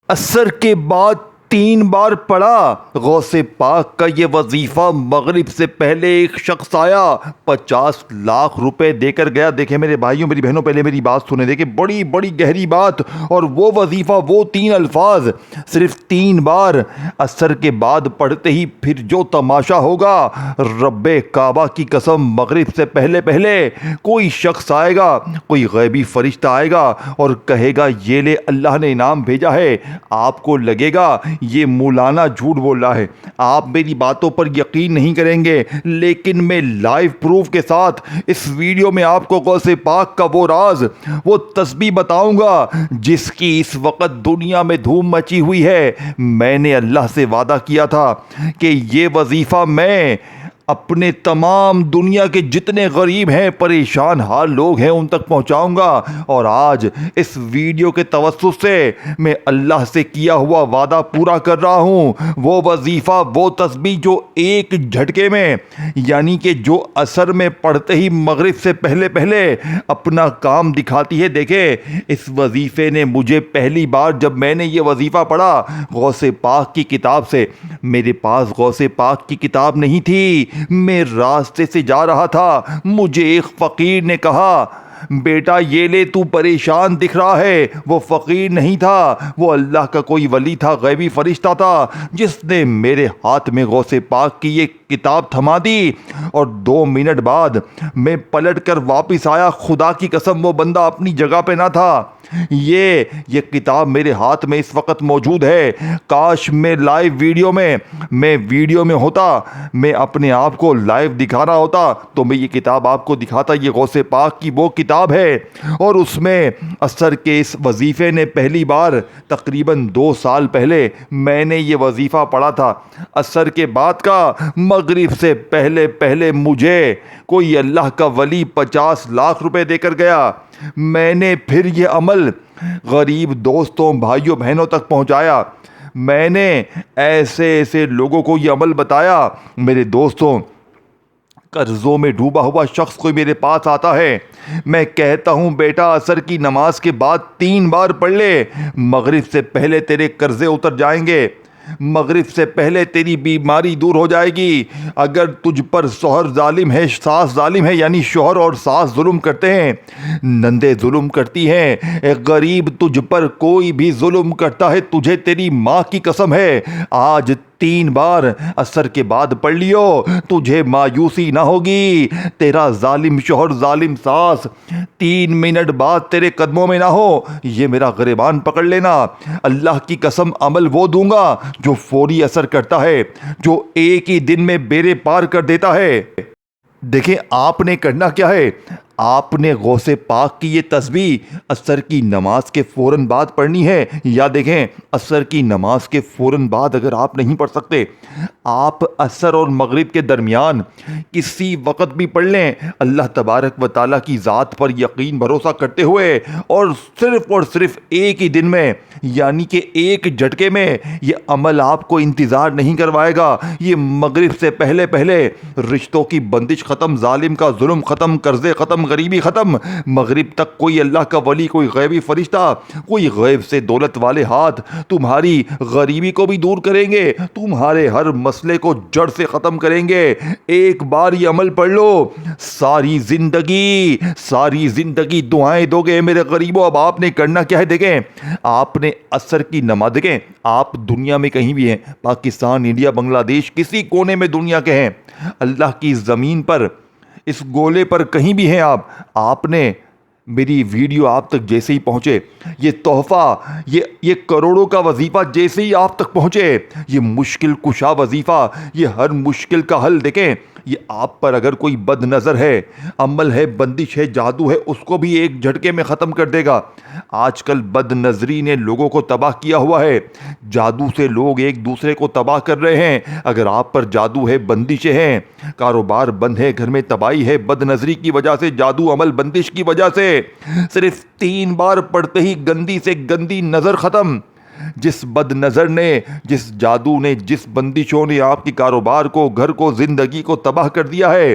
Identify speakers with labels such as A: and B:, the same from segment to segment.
A: عصر کے بعد 3 بار پڑھا غوث پاک کا یہ وظیفہ۔ مغرب سے پہلے ایک شخص آیا، 50 لاکھ روپے دے کر گیا۔ دیکھیں میرے بھائیوں میری بہنوں، پہلے میری بات سنیں، دیکھیں بڑی بڑی گہری بات۔ اور وہ وظیفہ، وہ 3 الفاظ صرف 3 بار عصر کے بعد پڑھتے ہی پھر جو تماشا ہوگا، رب کعبہ کی قسم، مغرب سے پہلے پہلے کوئی شخص آئے گا، کوئی غیبی فرشتہ آئے گا اور کہے گا یہ لے اللہ نے انعام بھیجا ہے۔ آپ کو لگے گا یہ مولانا جھوٹ بول رہا ہے، آپ میری باتوں پر یقین نہیں کریں گے، لیکن میں لائیو پروف کے ساتھ اس ویڈیو میں آپ کو غوث پاک کا وہ راز، وہ تسبیح بتاؤں گا جس کی اس وقت دنیا میں دھوم مچی ہوئی ہے۔ میں نے اللہ سے وعدہ کیا تھا کہ یہ وظیفہ میں اپنے تمام دنیا کے جتنے غریب ہیں، پریشان حال لوگ ہیں، ان تک پہنچاؤں گا۔ اور آج اس ویڈیو کے توسط سے میں اللہ سے کیا ہوا وعدہ پورا کر رہا ہوں۔ وہ وظیفہ، وہ تسبیح جو ایک جھٹکے میں، یعنی کہ جو عصر میں پڑھتے ہی مغرب سے پہلے پہلے اپنا کام دکھاتی ہے۔ دیکھیں اس وظیفے نے مجھے پہلی بار جب میں نے یہ وظیفہ پڑھا غوث پاک کی کتاب سے، میرے پاس غوث پاک کی کتاب نہیں تھی، میں راستے سے جا رہا تھا، مجھے ایک فقیر نے کہا بیٹا یہ لے، تو پریشان دکھ رہا ہے۔ وہ فقیر نہیں تھا، وہ اللہ کا کوئی ولی تھا، غیبی فرشتہ تھا، جس نے میرے ہاتھ میں غوث پاک کی یہ کتاب تھما دی۔ اور 2 منٹ بعد میں پلٹ کر واپس آیا، خدا کی قسم وہ بندہ اپنی جگہ پہ نہ تھا۔ یہ کتاب میرے ہاتھ میں اس وقت موجود ہے۔ کاش میں لائیو ویڈیو میں ہوتا، میں اپنے آپ کو لائیو دکھا رہا ہوتا تو میں یہ کتاب آپ کو دکھاتا۔ یہ غوث پاک کی وہ کتاب ہے، اور اس میں عصر کے اس وظیفے نے پہلی بار تقریباً 2 سال پہلے میں نے یہ وظیفہ پڑھا تھا۔ عصر کے بعد کا، مغرب سے پہلے پہلے مجھے کوئی اللہ کا ولی 50 لاکھ روپے دے کر گیا۔ میں نے پھر یہ عمل غریب دوستوں، بھائیوں، بہنوں تک پہنچایا۔ میں نے ایسے لوگوں کو یہ عمل بتایا۔ میرے دوستوں، قرضوں میں ڈوبا ہوا شخص کوئی میرے پاس آتا ہے، میں کہتا ہوں بیٹا عصر کی نماز کے بعد 3 بار پڑھ لے، مغرب سے پہلے تیرے قرضے اتر جائیں گے، مغرب سے پہلے تیری بیماری دور ہو جائے گی۔ اگر تجھ پر شوہر ظالم ہے، ساس ظالم ہے، یعنی شوہر اور ساس ظلم کرتے ہیں، نندے ظلم کرتی ہیں، غریب تجھ پر کوئی بھی ظلم کرتا ہے، تجھے تیری ماں کی قسم ہے، آج 3 بار عصر کے بعد پڑھ لیو، تجھے مایوسی نہ ہوگی۔ تیرا ظالم شوہر، ظالم ساس 3 منٹ بعد تیرے قدموں میں نہ ہو، یہ میرا گریبان پکڑ لینا۔ اللہ کی قسم عمل وہ دوں گا جو فوری اثر کرتا ہے، جو ایک ہی دن میں بیڑے پار کر دیتا ہے۔ دیکھیں آپ نے کرنا کیا ہے، آپ نے غوث پاک کی یہ تسبیح عصر کی نماز کے فوراً بعد پڑھنی ہے۔ یا دیکھیں عصر کی نماز کے فوراً بعد اگر آپ نہیں پڑھ سکتے، آپ عصر اور مغرب کے درمیان کسی وقت بھی پڑھ لیں، اللہ تبارک و تعالیٰ کی ذات پر یقین بھروسہ کرتے ہوئے، اور صرف ایک ہی دن میں، یعنی کہ ایک جھٹکے میں یہ عمل آپ کو انتظار نہیں کروائے گا۔ یہ مغرب سے پہلے پہلے رشتوں کی بندش ختم، ظالم کا ظلم ختم، قرضے ختم، غریبی ختم۔ مغرب تک کوئی اللہ کا ولی، کوئی غیبی فرشتہ، کوئی غیب سے دولت والے ہاتھ تمہاری غریبی کو بھی دور کریں گے، تمہارے ہر مسئلے کو جڑ سے ختم کریں گے۔ ایک بار یہ عمل پڑھ لو، ساری زندگی دعائیں دو گے میرے غریبوں۔ اب آپ نے کرنا کیا ہے، دیکھیں آپ نے عصر کی نماز، دیکھیں آپ دنیا میں کہیں بھی ہیں، پاکستان، انڈیا، بنگلہ دیش، کسی کونے میں دنیا کے ہیں، اللہ کی زمین پر، اس گولے پر کہیں بھی ہیں آپ نے میری ویڈیو آپ تک جیسے ہی پہنچے، یہ تحفہ، یہ کروڑوں کا وظیفہ جیسے ہی آپ تک پہنچے، یہ مشکل کشا وظیفہ، یہ ہر مشکل کا حل، دیکھیں یہ آپ پر اگر کوئی بد نظر ہے، عمل ہے، بندش ہے، جادو ہے، اس کو بھی ایک جھٹکے میں ختم کر دے گا۔ آج کل بد نظری نے لوگوں کو تباہ کیا ہوا ہے، جادو سے لوگ ایک دوسرے کو تباہ کر رہے ہیں۔ اگر آپ پر جادو ہے، بندشیں ہیں، کاروبار بند ہے، گھر میں تباہی ہے، بد نظری کی وجہ سے، جادو، عمل، بندش کی وجہ سے، صرف 3 بار پڑھتے ہی گندی سے گندی نظر ختم۔ جس بد نظر نے، جس جادو نے، جس بندشوں نے آپ کے کاروبار کو، گھر کو، زندگی کو تباہ کر دیا ہے،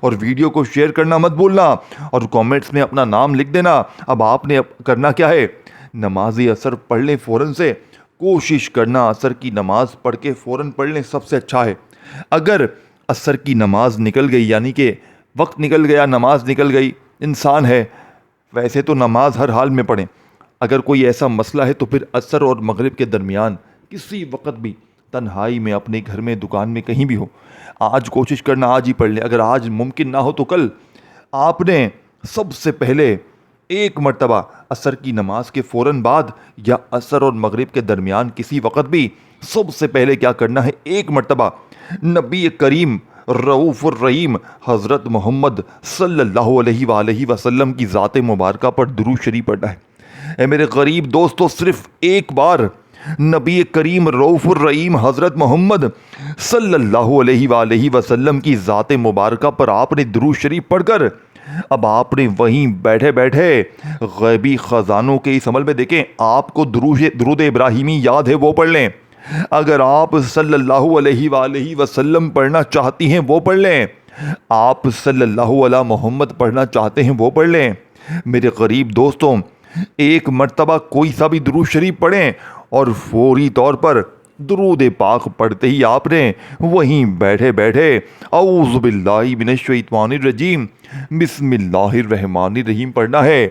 A: اور ویڈیو کو شیئر کرنا مت بھولنا اور کامنٹس میں اپنا نام لکھ دینا۔ اب آپ نے کرنا کیا ہے، نماز عصر پڑھ لیں فوراً سے، کوشش کرنا عصر کی نماز پڑھ کے فوراً پڑھ لیں، سب سے اچھا ہے۔ اگر عصر کی نماز نکل گئی، یعنی کہ وقت نکل گیا، نماز نکل گئی، انسان ہے ویسے تو نماز ہر حال میں پڑھیں، اگر کوئی ایسا مسئلہ ہے تو پھر عصر اور مغرب کے درمیان کسی وقت بھی تنہائی میں، اپنے گھر میں، دکان میں، کہیں بھی ہو، آج کوشش کرنا آج ہی پڑھ لیں۔ اگر آج ممکن نہ ہو تو کل آپ نے سب سے پہلے ایک مرتبہ عصر کی نماز کے فوراً بعد یا عصر اور مغرب کے درمیان کسی وقت بھی سب سے پہلے کیا کرنا ہے، ایک مرتبہ نبی کریم رؤوف الرحیم حضرت محمد صلی اللہ علیہ وآلہ وسلم کی ذات مبارکہ پر درود شریف پڑھنا ہے۔ اے میرے غریب دوستو، صرف ایک بار نبی کریم رؤوف الرحیم حضرت محمد صلی اللہ علیہ وآلہ وسلم کی ذات مبارکہ پر آپ نے درود شریف پڑھ کر اب آپ نے وہیں بیٹھے بیٹھے غیبی خزانوں کے اس عمل میں، دیکھیں آپ کو درود ابراہیمی یاد ہے وہ پڑھ لیں، اگر آپ صلی اللہ علیہ وآلہ وسلم پڑھنا چاہتی ہیں وہ پڑھ لیں، آپ صلی اللہ علیہ محمد پڑھنا چاہتے ہیں وہ پڑھ لیں۔ میرے غریب دوستوں، ایک مرتبہ کوئی سا بھی درود شریف پڑھیں اور فوری طور پر درود پاک پڑھتے ہی آپ نے وہیں بیٹھے بیٹھے اعوذ باللہ من الشیطان الرجیم بسم اللہ الرحمن الرحیم پڑھنا ہے۔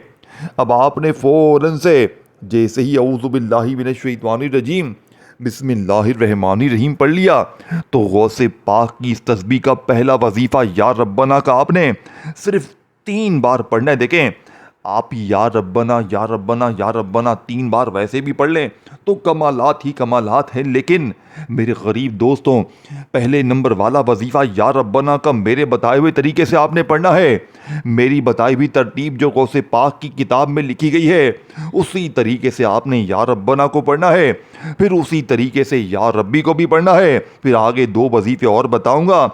A: اب آپ نے فوراً سے جیسے ہی اعوذ باللہ من الشیطان الرجیم بسم اللہ الرحمن الرحیم پڑھ لیا تو غوث پاک کی اس تسبیح کا پہلا وظیفہ یا ربنا کا آپ نے صرف 3 بار پڑھنا ہے۔ دیکھیں آپ یا ربنا یا ربنا یا ربنا 3 بار ویسے بھی پڑھ لیں تو کمالات ہی کمالات ہیں، لیکن میرے غریب دوستوں پہلے نمبر والا وظیفہ یا ربنا کا میرے بتائے ہوئے طریقے سے آپ نے پڑھنا ہے، میری بتائی ہوئی ترتیب جو غوث پاک کی کتاب میں لکھی گئی ہے اسی طریقے سے آپ نے یا ربنا کو پڑھنا ہے، پھر اسی طریقے سے یا ربی کو بھی پڑھنا ہے۔ پھر آگے 2 وظیفے اور بتاؤں گا،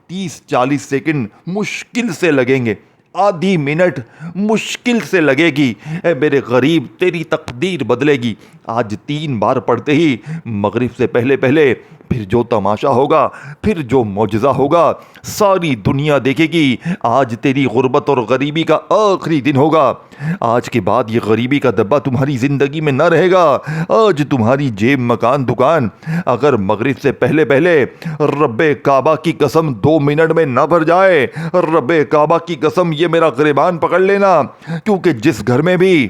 A: 30-40 سیکنڈ مشکل سے لگیں گے، آدھی منٹ مشکل سے لگے گی، اے میرے غریب تیری تقدیر بدلے گی۔ آج 3 بار پڑھتے ہی مغرب سے پہلے پھر جو تماشا ہوگا، پھر جو معجزہ ہوگا ساری دنیا دیکھے گی۔ آج تیری غربت اور غریبی کا آخری دن ہوگا، آج کے بعد یہ غریبی کا دبا تمہاری زندگی میں نہ رہے گا۔ آج تمہاری جیب، مکان، دکان اگر مغرب سے پہلے رب کعبہ کی قسم 2 منٹ میں نہ بھر جائے، رب کعبہ کی قسم یہ میرا گریبان پکڑ لینا، کیونکہ جس گھر میں بھی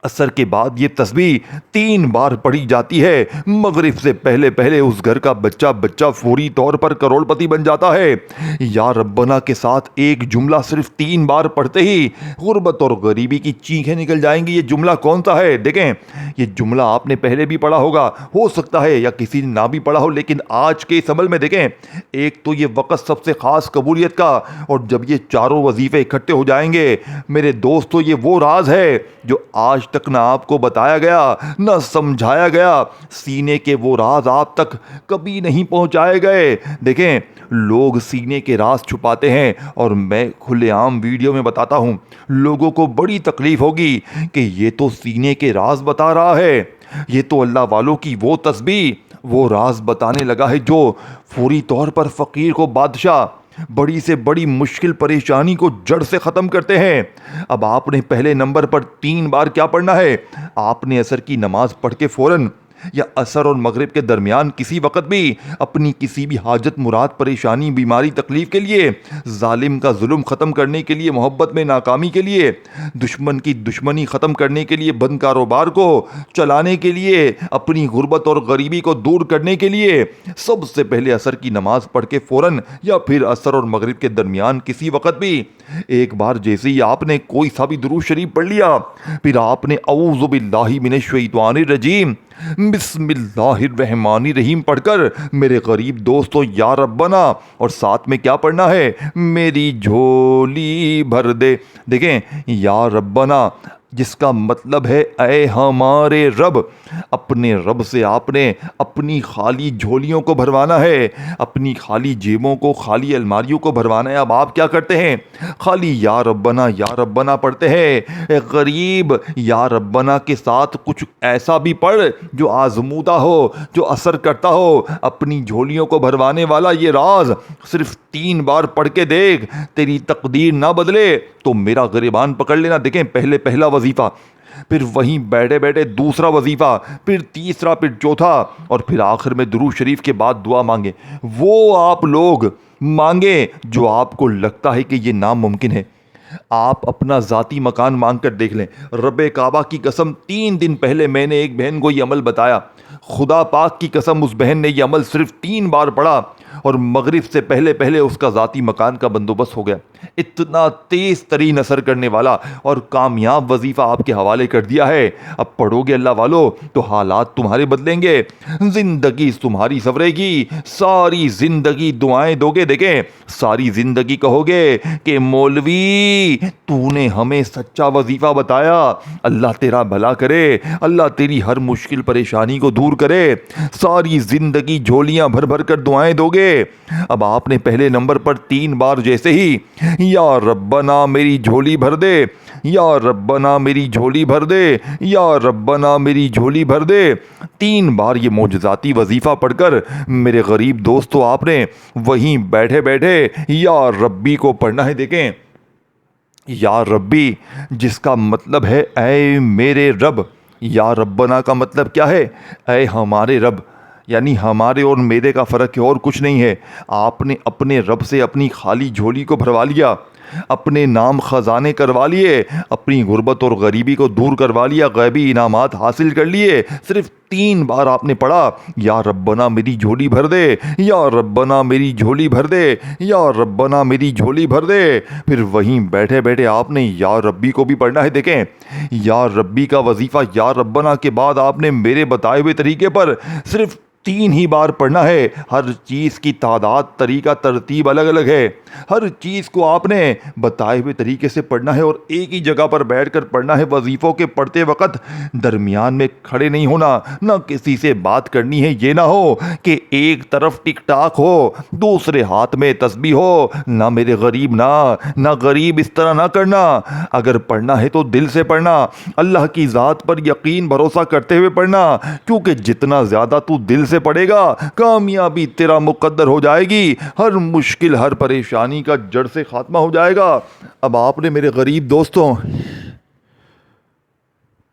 A: عصر کے بعد یہ تسبیح 3 بار پڑھی جاتی ہے، مغرب سے پہلے اس گھر کا بچہ فوری طور پر کروڑ پتی بن جاتا ہے۔ یا ربنا کے ساتھ ایک جملہ صرف 3 بار پڑھتے ہی غربت اور غریبی کی چیخیں نکل جائیں گی۔ یہ جملہ کون سا ہے؟ دیکھیں یہ جملہ آپ نے پہلے بھی پڑھا ہوگا، ہو سکتا ہے یا کسی نے نہ بھی پڑھا ہو، لیکن آج کے اس عمل میں دیکھیں ایک تو یہ وقت سب سے خاص قبولیت کا، اور جب یہ چاروں وظیفے اکٹھے ہو جائیں گے میرے دوستو یہ وہ راز ہے جو آج تک نہ آپ کو بتایا گیا نہ سمجھایا گیا، سینے کے وہ راز آپ تک کبھی نہیں پہنچائے گئے۔ دیکھیں لوگ سینے کے راز چھپاتے ہیں اور میں کھلے عام ویڈیو میں بتاتا ہوں، لوگوں کو بڑی تکلیف ہوگی کہ یہ تو سینے کے راز بتا رہا ہے، یہ تو اللہ والوں کی وہ تسبیح، وہ راز بتانے لگا ہے جو فوری طور پر فقیر کو بادشاہ، بڑی سے بڑی مشکل پریشانی کو جڑ سے ختم کرتے ہیں۔ اب آپ نے پہلے نمبر پر 3 بار کیا پڑھنا ہے، آپ نے عصر کی نماز پڑھ کے فوراً یا عصر اور مغرب کے درمیان کسی وقت بھی اپنی کسی بھی حاجت مراد، پریشانی، بیماری، تکلیف کے لیے، ظالم کا ظلم ختم کرنے کے لیے، محبت میں ناکامی کے لیے، دشمن کی دشمنی ختم کرنے کے لیے، بند کاروبار کو چلانے کے لیے، اپنی غربت اور غریبی کو دور کرنے کے لیے سب سے پہلے عصر کی نماز پڑھ کے فوراً یا پھر عصر اور مغرب کے درمیان کسی وقت بھی ایک بار جیسے ہی آپ نے کوئی سا بھی درود شریف پڑھ لیا، پھر آپ نے اعوذ باللہ من الشیطان الرجیم بسم اللہ الرحمن الرحیم پڑھ کر میرے غریب دوستو یا ربنا، اور ساتھ میں کیا پڑھنا ہے، میری جھولی بھر دے۔ دیکھیں یا ربنا جس کا مطلب ہے اے ہمارے رب۔ اپنے رب سے آپ نے اپنی خالی جھولیوں کو بھروانا ہے، اپنی خالی جیبوں کو، خالی الماریوں کو بھروانا ہے۔ اب آپ کیا کرتے ہیں؟ خالی یا ربنا پڑھتے ہیں۔ اے غریب، یا ربنا کے ساتھ کچھ ایسا بھی پڑھ جو آزمودہ ہو، جو اثر کرتا ہو۔ اپنی جھولیوں کو بھروانے والا یہ راز صرف 3 بار پڑھ کے دیکھ، تیری تقدیر نہ بدلے تو میرا گریبان پکڑ لینا۔ دیکھیں، پہلا وظیفہ، پھر وہیں بیٹھے بیٹھے دوسرا وظیفہ، پھر تیسرا، پھر چوتھا، اور پھر آخر میں درود شریف کے بعد دعا مانگیں۔ وہ آپ لوگ مانگیں جو آپ کو لگتا ہے کہ یہ ناممکن ہے۔ آپ اپنا ذاتی مکان مانگ کر دیکھ لیں۔ رب کعبہ کی قسم 3 دن پہلے میں نے ایک بہن کو یہ عمل بتایا، خدا پاک کی قسم اس بہن نے یہ عمل صرف 3 بار پڑھا اور مغرب سے پہلے اس کا ذاتی مکان کا بندوبست ہو گیا۔ اتنا تیز ترین اثر کرنے والا اور کامیاب وظیفہ آپ کے حوالے کر دیا ہے۔ اب پڑھو گے اللہ والو تو حالات تمہارے بدلیں گے، زندگی تمہاری سنورے گی، ساری زندگی دعائیں دو گے۔ دیکھیں، ساری زندگی کہو گے کہ مولوی تو نے ہمیں سچا وظیفہ بتایا، اللہ تیرا بھلا کرے، اللہ تیری ہر مشکل پریشانی کو دور کرے۔ ساری زندگی جھولیاں بھر بھر کر دعائیں دو گے۔ اب آپ نے پہلے نمبر پر 3 بار جیسے ہی یا ربنا میری جھولی بھر دے، یا ربنا میری جھولی بھر دے، یا ربنا میری جھولی بھر دے، 3 بار یہ معجزاتی وظیفہ پڑھ کر میرے غریب دوستو آپ نے وہیں بیٹھے بیٹھے یا ربی کو پڑھنا ہے۔ دیکھیں، یا ربی جس کا مطلب ہے اے میرے رب، یا ربنا کا مطلب کیا ہے؟ اے ہمارے رب، یعنی ہمارے اور میرے کا فرق ہے اور کچھ نہیں ہے۔ آپ نے اپنے رب سے اپنی خالی جھولی کو بھروا لیا، اپنے نام خزانے کروا لیے، اپنی غربت اور غریبی کو دور کروا لیا، غیبی انعامات حاصل کر لیے۔ صرف 3 بار آپ نے پڑھا، یا ربنا میری جھولی بھر دے، یا ربنا میری جھولی بھر دے، یا ربنا میری جھولی بھر دے۔ پھر وہیں بیٹھے بیٹھے آپ نے یا ربی کو بھی پڑھنا ہے۔ دیکھیں، یا ربی کا وظیفہ یا ربنا کے بعد آپ نے میرے بتائے ہوئے طریقے پر صرف 3 ہی بار پڑھنا ہے۔ ہر چیز کی تعداد، طریقہ، ترتیب الگ الگ ہے۔ ہر چیز کو آپ نے بتائے ہوئے طریقے سے پڑھنا ہے اور ایک ہی جگہ پر بیٹھ کر پڑھنا ہے۔ وظیفوں کے پڑھتے وقت درمیان میں کھڑے نہیں ہونا، نہ کسی سے بات کرنی ہے۔ یہ نہ ہو کہ ایک طرف ٹک ٹاک ہو، دوسرے ہاتھ میں تسبیح ہو۔ نہ میرے غریب، نہ غریب، اس طرح نہ کرنا۔ اگر پڑھنا ہے تو دل سے پڑھنا، اللہ کی ذات پر یقین بھروسہ کرتے ہوئے پڑھنا، کیونکہ جتنا زیادہ تو دل سے پڑھے گا کامیابی تیرا مقدر ہو جائے گی، ہر مشکل، ہر پریشانی کا جڑ سے خاتمہ ہو جائے گا۔ اب آپ نے میرے غریب دوستوں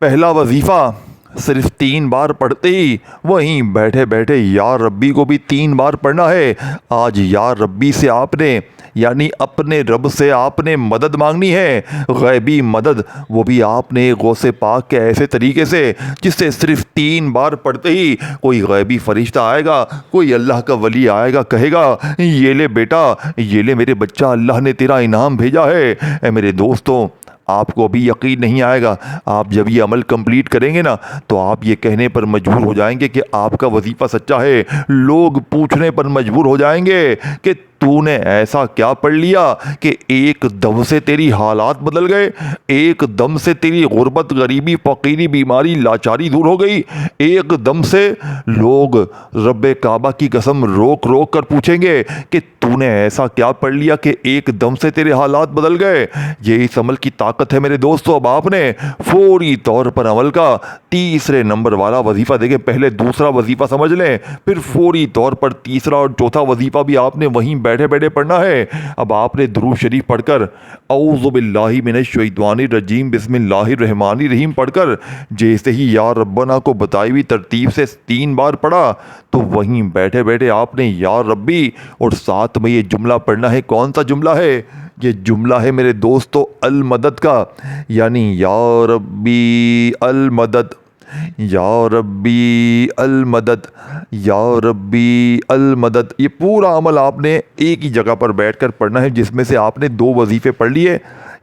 A: پہلا وظیفہ صرف 3 بار پڑھتے ہی وہیں بیٹھے بیٹھے یا ربی کو بھی 3 بار پڑھنا ہے۔ آج یا ربی سے آپ نے، یعنی اپنے رب سے آپ نے مدد مانگنی ہے، غیبی مدد، وہ بھی آپ نے غوث پاک کے ایسے طریقے سے جس سے صرف 3 بار پڑھتے ہی کوئی غیبی فرشتہ آئے گا، کوئی اللہ کا ولی آئے گا، کہے گا یہ لے بیٹا، یہ لے میرے بچہ، اللہ نے تیرا انعام بھیجا ہے۔ اے میرے دوستوں، آپ کو ابھی یقین نہیں آئے گا، آپ جب یہ عمل کمپلیٹ کریں گے نا تو آپ یہ کہنے پر مجبور ہو جائیں گے کہ آپ کا وظیفہ سچا ہے۔ لوگ پوچھنے پر مجبور ہو جائیں گے کہ تو نے ایسا کیا پڑھ لیا کہ ایک دم سے تیری حالات بدل گئے، ایک دم سے تیری غربت، غریبی، فقیری، بیماری، لاچاری دور ہو گئی، ایک دم سے۔ لوگ رب کعبہ کی قسم روک روک کر پوچھیں گے کہ تو نے ایسا کیا پڑھ لیا کہ ایک دم سے تیرے حالات بدل گئے۔ یہ اس عمل کی طاقت ہے میرے دوستو۔ اب آپ نے فوری طور پر عمل کا تیسرے نمبر والا وظیفہ، دیکھیں پہلے دوسرا وظیفہ سمجھ لیں، پھر فوری طور پر تیسرا اور چوتھا وظیفہ بھی آپ نے وہیں بیٹھے بیٹھے پڑھنا ہے۔ اب آپ نے درود شریف پڑھ کر اعوذ باللہ من الشیطان الرجیم بسم اللہ الرحمن الرحیم پڑھ کر جیسے ہی یا ربنا کو بتائی ہوئی ترتیب سے 3 بار پڑھا تو وہیں بیٹھے بیٹھے آپ نے یا ربی اور ساتھ میں یہ جملہ پڑھنا ہے۔ کون سا جملہ ہے؟ یہ جملہ ہے میرے دوستو المدد کا، یعنی یا ربی المدد، یا ربی المدد، یا ربی المدد۔ یہ پورا عمل آپ نے ایک ہی جگہ پر بیٹھ کر پڑھنا ہے، جس میں سے آپ نے 2 وظیفے پڑھ لیے،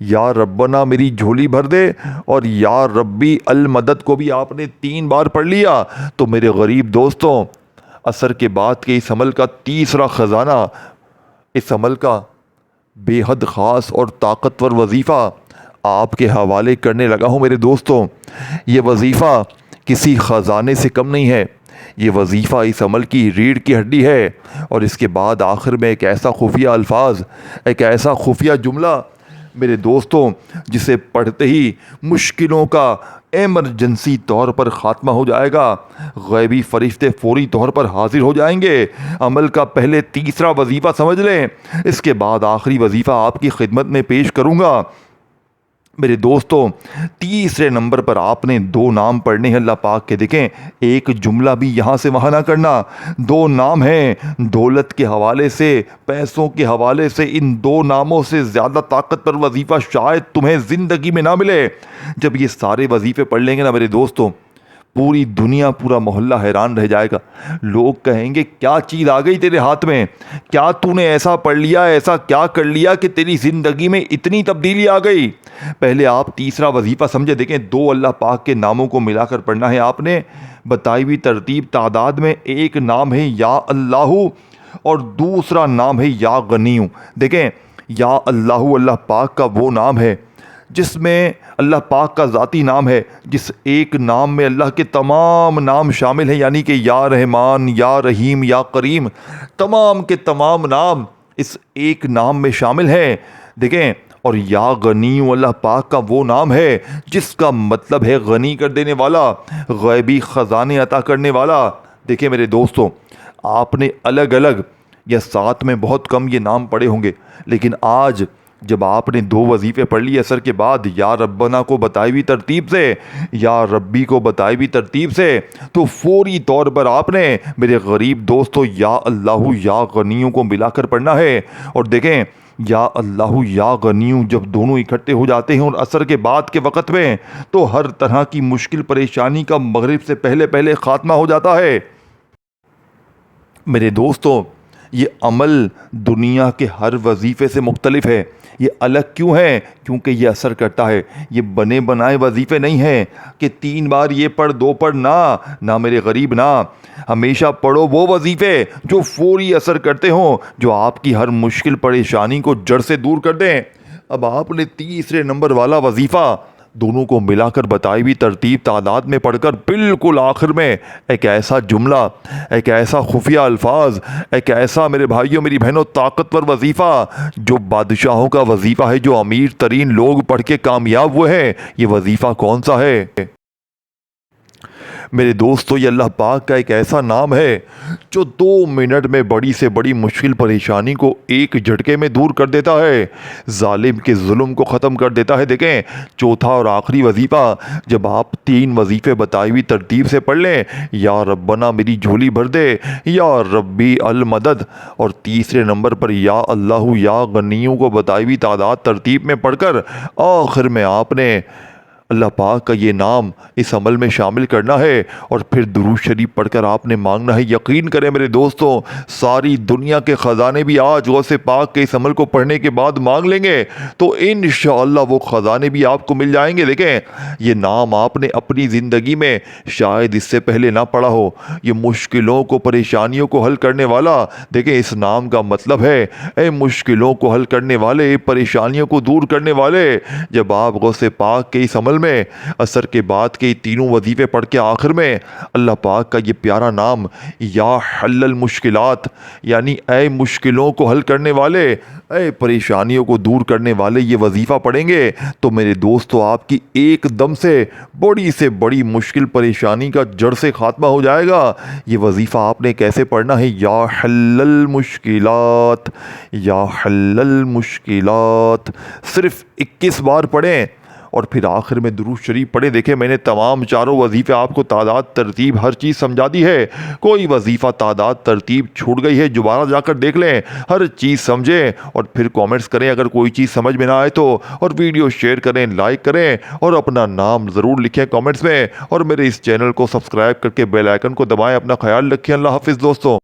A: یا ربنا میری جھولی بھر دے اور یا ربی المدد کو بھی آپ نے 3 بار پڑھ لیا۔ تو میرے غریب دوستوں، عصر کے بعد کے اس عمل کا تیسرا خزانہ، اس عمل کا بے حد خاص اور طاقتور وظیفہ آپ کے حوالے کرنے لگا ہوں میرے دوستوں۔ یہ وظیفہ کسی خزانے سے کم نہیں ہے، یہ وظیفہ اس عمل کی ریڑھ کی ہڈی ہے۔ اور اس کے بعد آخر میں ایک ایسا خفیہ الفاظ، ایک ایسا خفیہ جملہ میرے دوستوں، جسے پڑھتے ہی مشکلوں کا ایمرجنسی طور پر خاتمہ ہو جائے گا۔ غیبی فرشتے فوری طور پر حاضر ہو جائیں گے۔ عمل کا پہلے تیسرا وظیفہ سمجھ لیں، اس کے بعد آخری وظیفہ آپ کی خدمت میں پیش کروں گا۔ میرے دوستوں، تیسرے نمبر پر آپ نے 2 نام پڑھنے ہیں اللہ پاک کے۔ دیکھیں، ایک جملہ بھی یہاں سے وہاں نہ کرنا۔ 2 نام ہیں، دولت کے حوالے سے، پیسوں کے حوالے سے۔ ان 2 ناموں سے زیادہ طاقتور وظیفہ شاید تمہیں زندگی میں نہ ملے۔ جب یہ سارے وظیفے پڑھ لیں گے نا میرے دوستوں، پوری دنیا، پورا محلہ حیران رہ جائے گا۔ لوگ کہیں گے کیا چیز آ گئی تیرے ہاتھ میں، کیا تو نے ایسا پڑھ لیا، ایسا کیا کر لیا کہ تیری زندگی میں اتنی تبدیلی آ گئی۔ پہلے آپ تیسرا وظیفہ سمجھے۔ دیکھیں، 2 اللہ پاک کے ناموں کو ملا کر پڑھنا ہے آپ نے بتائی ہوئی ترتیب تعداد میں۔ ایک نام ہے یا اللہ اور دوسرا نام ہے یا غنیوں۔ دیکھیں، یا اللہ اللہ پاک کا وہ نام ہے جس میں اللہ پاک کا ذاتی نام ہے، جس ایک نام میں اللہ کے تمام نام شامل ہیں، یعنی کہ یا رحمان، یا رحیم، یا کریم، تمام کے تمام نام اس ایک نام میں شامل ہیں۔ دیکھیں، اور یا غنی اللہ پاک کا وہ نام ہے جس کا مطلب ہے غنی کر دینے والا، غیبی خزانے عطا کرنے والا۔ دیکھیں میرے دوستوں، آپ نے الگ الگ یا ساتھ میں بہت کم یہ نام پڑھے ہوں گے، لیکن آج جب آپ نے 2 وظیفے پڑھ لیے عصر کے بعد، یا ربنا کو بتائی ہوئی ترتیب سے، یا ربی کو بتائی ہوئی ترتیب سے، تو فوری طور پر آپ نے میرے غریب دوستوں یا اللہ یا غنیوں کو ملا کر پڑھنا ہے۔ اور دیکھیں، یا اللہ یا غنیوں جب دونوں اکٹھے ہو جاتے ہیں اور عصر کے بعد کے وقت میں، تو ہر طرح کی مشکل پریشانی کا مغرب سے پہلے پہلے خاتمہ ہو جاتا ہے۔ میرے دوستوں، یہ عمل دنیا کے ہر وظیفے سے مختلف ہے۔ یہ الگ کیوں ہے؟ کیونکہ یہ اثر کرتا ہے۔ یہ بنے بنائے وظیفے نہیں ہیں کہ 3 بار یہ پڑھ 2 پڑھ، نہ میرے غریب، نہ۔ ہمیشہ پڑھو وہ وظیفے جو فوری اثر کرتے ہوں، جو آپ کی ہر مشکل پریشانی کو جڑ سے دور کر دیں۔ اب آپ نے تیسرے نمبر والا وظیفہ دونوں کو ملا کر بتائی ہوئی ترتیب تعداد میں پڑھ کر بالکل آخر میں ایک ایسا جملہ، ایک ایسا خفیہ الفاظ، ایک ایسا میرے بھائیوں میری بہنوں طاقتور وظیفہ جو بادشاہوں کا وظیفہ ہے، جو امیر ترین لوگ پڑھ کے کامیاب ہوئے ہیں۔ یہ وظیفہ کون سا ہے؟ میرے دوستو، یہ اللہ پاک کا ایک ایسا نام ہے جو 2 منٹ میں بڑی سے بڑی مشکل پریشانی کو ایک جھٹکے میں دور کر دیتا ہے، ظالم کے ظلم کو ختم کر دیتا ہے۔ دیکھیں، چوتھا اور آخری وظیفہ جب آپ 3 وظیفے بتائی ہوئی ترتیب سے پڑھ لیں، یا ربنا میری جھولی بھر دے، یا ربی المدد، اور تیسرے نمبر پر یا اللہ یا غنیوں کو بتائی ہوئی تعداد ترتیب میں پڑھ کر آخر میں آپ نے اللہ پاک کا یہ نام اس عمل میں شامل کرنا ہے، اور پھر درود شریف پڑھ کر آپ نے مانگنا ہے۔ یقین کریں میرے دوستوں، ساری دنیا کے خزانے بھی آج غوث پاک کے اس عمل کو پڑھنے کے بعد مانگ لیں گے تو انشاءاللہ وہ خزانے بھی آپ کو مل جائیں گے۔ دیکھیں، یہ نام آپ نے اپنی زندگی میں شاید اس سے پہلے نہ پڑھا ہو، یہ مشکلوں کو، پریشانیوں کو حل کرنے والا۔ دیکھیں، اس نام کا مطلب ہے اے مشکلوں کو حل کرنے والے، پریشانیوں کو دور کرنے والے۔ جب آپ غوث پاک کے اس عمل میں عصر کے بعد کے 3 وظیفے پڑھ کے آخر میں اللہ پاک کا یہ پیارا نام یا حل المشکلات، یعنی اے مشکلوں کو حل کرنے والے، اے پریشانیوں کو دور کرنے والے، یہ وظیفہ پڑھیں گے تو میرے دوستو آپ کی ایک دم سے بڑی مشکل پریشانی کا جڑ سے خاتمہ ہو جائے گا۔ یہ وظیفہ آپ نے کیسے پڑھنا ہے؟ یا حل المشکلات، یا حل المشکلات، صرف 21 بار پڑھیں اور پھر آخر میں درود شریف پڑھیں۔ دیکھیں، میں نے تمام 4 وظیفے آپ کو تعداد ترتیب ہر چیز سمجھا دی ہے۔ کوئی وظیفہ تعداد ترتیب چھوٹ گئی ہے دوبارہ جا کر دیکھ لیں، ہر چیز سمجھیں اور پھر کامنٹس کریں اگر کوئی چیز سمجھ میں نہ آئے تو، اور ویڈیو شیئر کریں، لائک کریں اور اپنا نام ضرور لکھیں کامنٹس میں، اور میرے اس چینل کو سبسکرائب کر کے بیل آئیکن کو دبائیں۔ اپنا خیال رکھیں۔ اللہ حافظ دوستوں۔